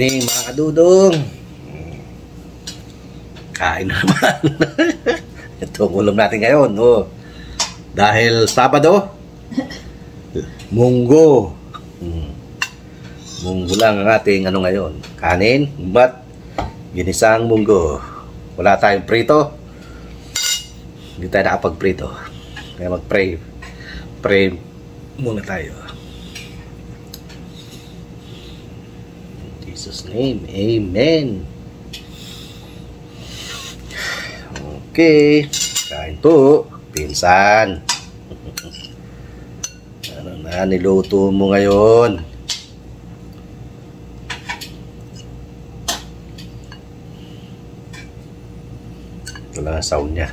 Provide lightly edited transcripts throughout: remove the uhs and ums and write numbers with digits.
evening mga kadudong. Kain na naman. Ito ang ulam natin ngayon. Oh. Dahil Sabado, munggo. Munggo lang ang ating ano ngayon. Kanin, but ginisang munggo. Wala tayong prito. Hindi tayo nakapag-prito. Kaya mag-pray. Pray muna tayo. In Jesus' name, amen. Okay, kain po, pinsan. Ano na niluto mo ngayon? Ito lang ang sound niya.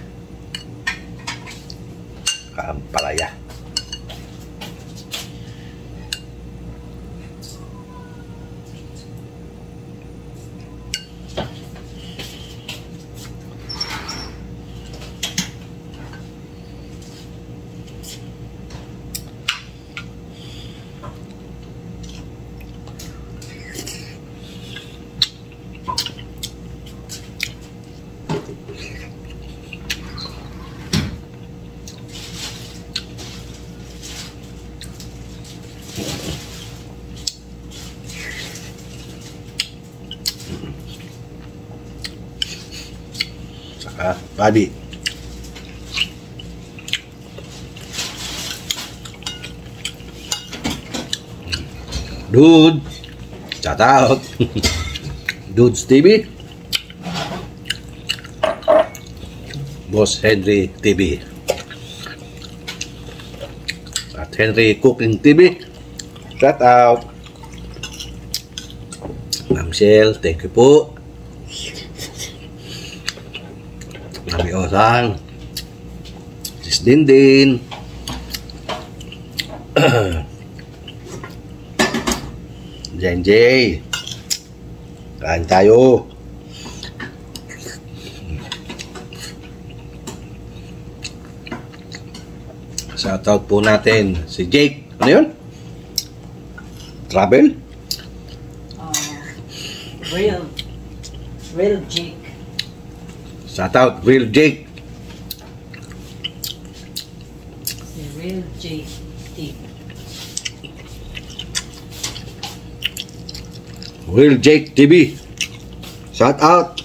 Kaampalaya. Saka babi. Dude, shout out. Dude's TV. Boss Henry TV. At Henry Cooking TV. Shout out. Ma'am Shell, thank you po. Mami Osang. Sis Dindin. Jenjay. Kain tayo. Shoutout po natin si Jake. Ano yun? Travel? Real Jake. Shoutout Real Jake. Si Real Jake. Real Jake TV. Shout out.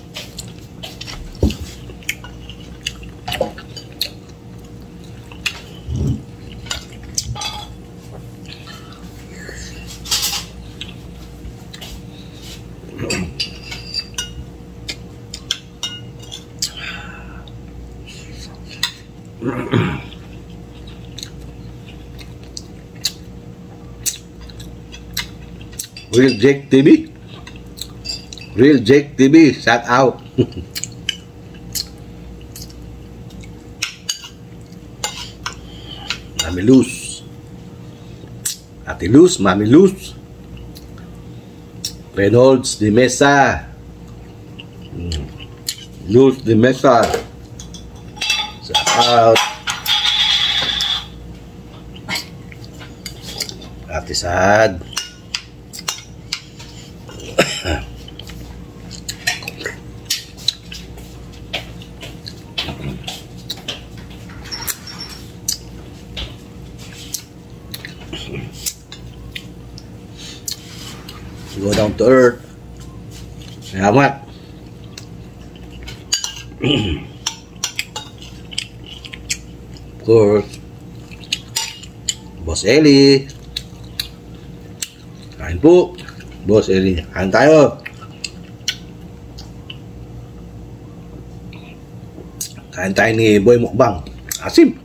Real Jake TV. Real Jake TV, shout out. Mami Luz. Ate Luz, Mami Luz. Reynolds de Mesa. Luz de Mesa. Shout out. Ate Sad. Go down to earth. Salamat. Of course, Boss Eli. Kain po. Boss Eli, kain tayo. Kain tayo ni Boy Mukbang. Asim.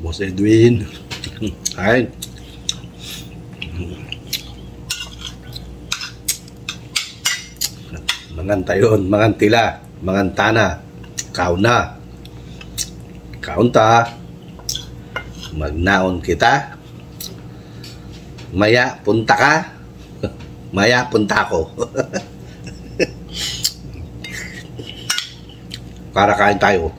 Boss Edwin. Kain. Mangantayon, mangantila, mangantana, kauna, kaunta, magnaon kita, maya punta ka, maya punta ko. Para kain tayo.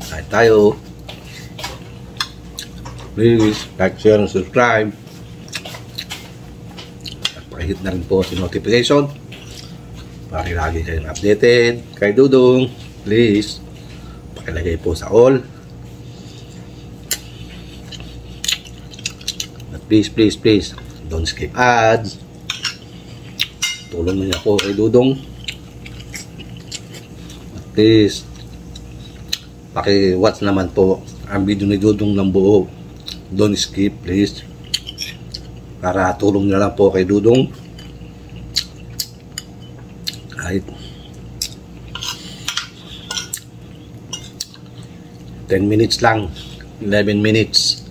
Kain tayo. Please like, share, and subscribe. At pakihit na rin po si notification para lagi kayong updated kay Dudong. Please pakilagay po sa all. At please don't skip ads. Tulong niyo po kay Dudong. At please paki-watch naman po ang video ni Dudong ng buo. Don't skip please. Para tulong na lang po kay Dudong. Kahit 10 minutes lang, 11 minutes.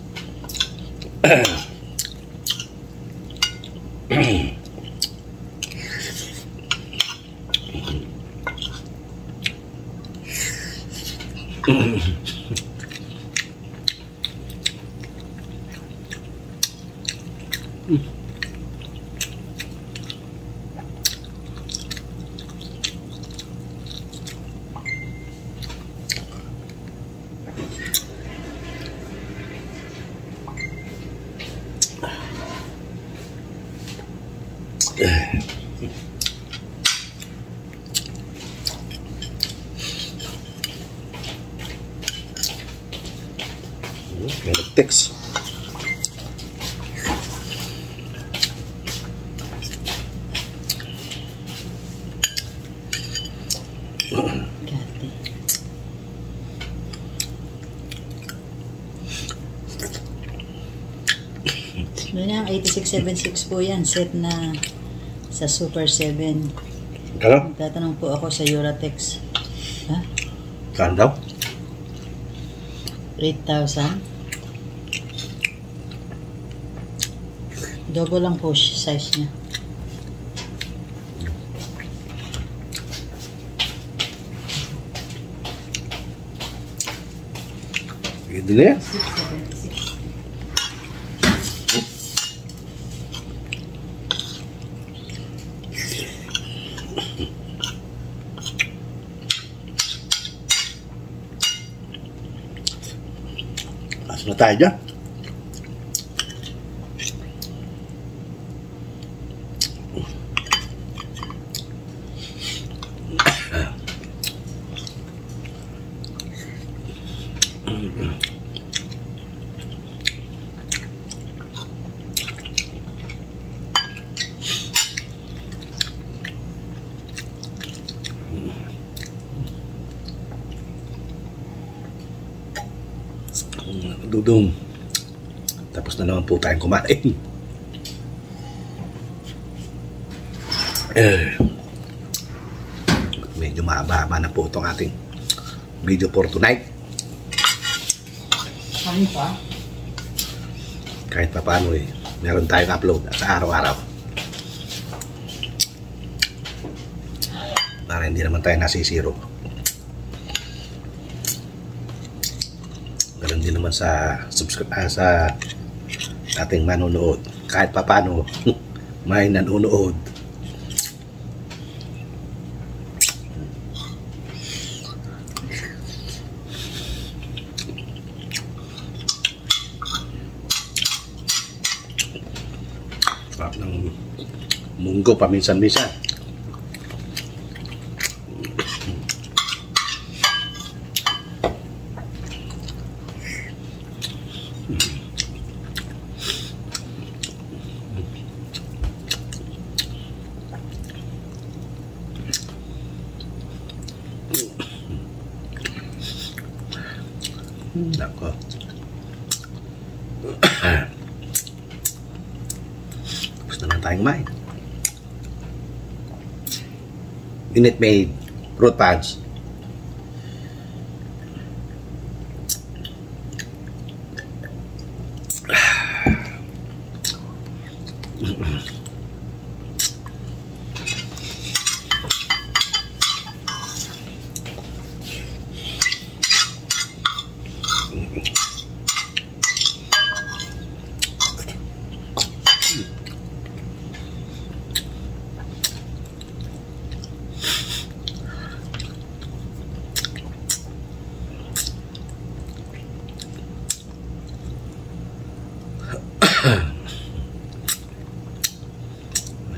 May nag-text. Ano yan? 8676 po yan. Set na sa Super 7. Kano? Tatanong po ako sa Euratex. Ha? Kano daw? 8,000. Double lang po size niya. Ganda na yan. 676. Asa na tayo dyan? Dudong. Tapos na naman po tayong kumain. Medyo mahaba na po itong ating video for tonight. Kain pa? Kahit pa paano meron tayong upload sa araw-araw. Para hindi naman tayo nasisiro. Ganun din naman sa sa ating manonood. Kahit pa paano may nanonood. Sarap ng munggo paminsan-minsan. Nako. tayong kumain. Minute Maid fruit punch.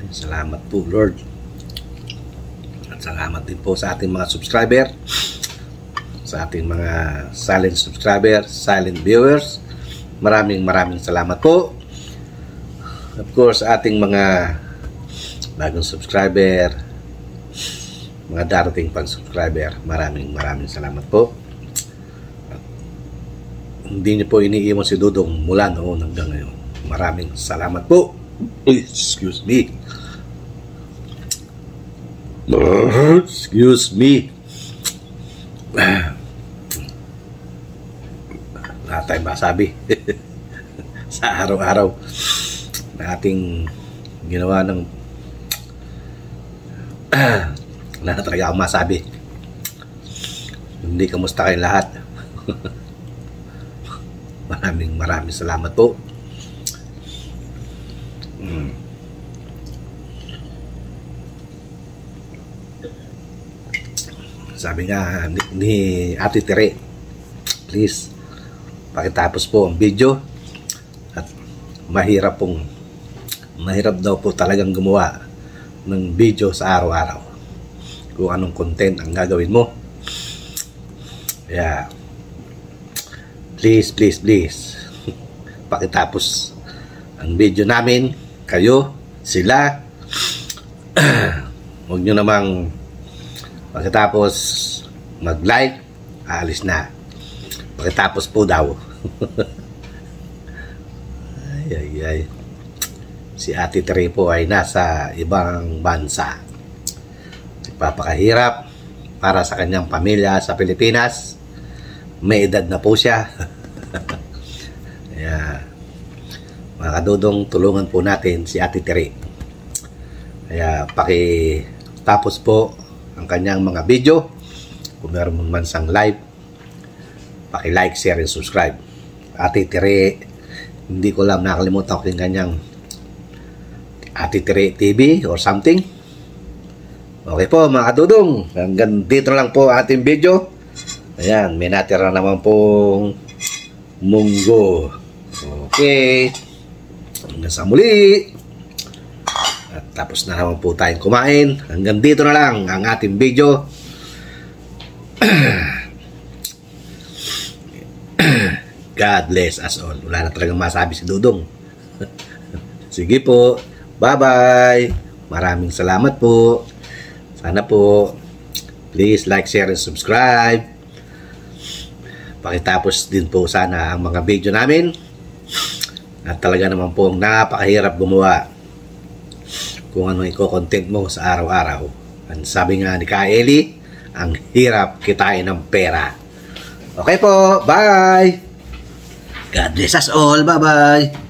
Salamat po, Lord. At salamat din po sa ating mga subscriber, sa ating mga silent subscriber, silent viewers. Maraming salamat po. Of course, ating mga bagong subscriber, mga darating pang subscriber, maraming salamat po. At hindi niyo po iniiwan si Dudong mula noon hanggang ngayon. Maraming salamat po. Excuse me. Excuse me. Wala tayong masabi sa araw-araw na ating ginawa ng wala na talaga akong masabi. Hindi, kamusta kayong lahat? Maraming salamat po. Sabi nga ni Ate Tere, please pakitapos po ang video. At mahirap daw po talagang gumawa ng video sa araw-araw kung anong content ang gagawin mo. Kaya please pakitapos ang video namin. Kayo, sila, huwag nyo namang pagkatapos mag-like, aalis na. Pagkatapos po daw. ay. Si Ate Tere po ay nasa ibang bansa. Nagpapakahirap para sa kanyang pamilya sa Pilipinas. May edad na po siya. Kaya, mga kadudong, tulungan po natin si Ate Tere. Kaya pakitapos po ang kanyang mga video. Kung meron man sang live, paki-like, share, and subscribe. Ate Tere, hindi ko lang nakalimutan ko yung kanyang Ate Tere TV or something. Okay po mga kadudong, hanggang dito lang po ating video. Ayan, may natira naman pong munggo. Okay, hanggang sa muli. At tapos na naman po tayong kumain. Hanggang dito na lang ang ating video. God bless us all. Wala na talagang masabi si Dudong. Sige po. Bye-bye. Maraming salamat po. Sana po please like, share, and subscribe. Pakitapos din po sana ang mga video namin. At talaga naman po napakahirap gumawa kung ano i-content mo sa araw-araw. Ang sabi nga ni Kaeli, ang hirap kitain ng pera. Okay po, bye! God bless us all, bye-bye!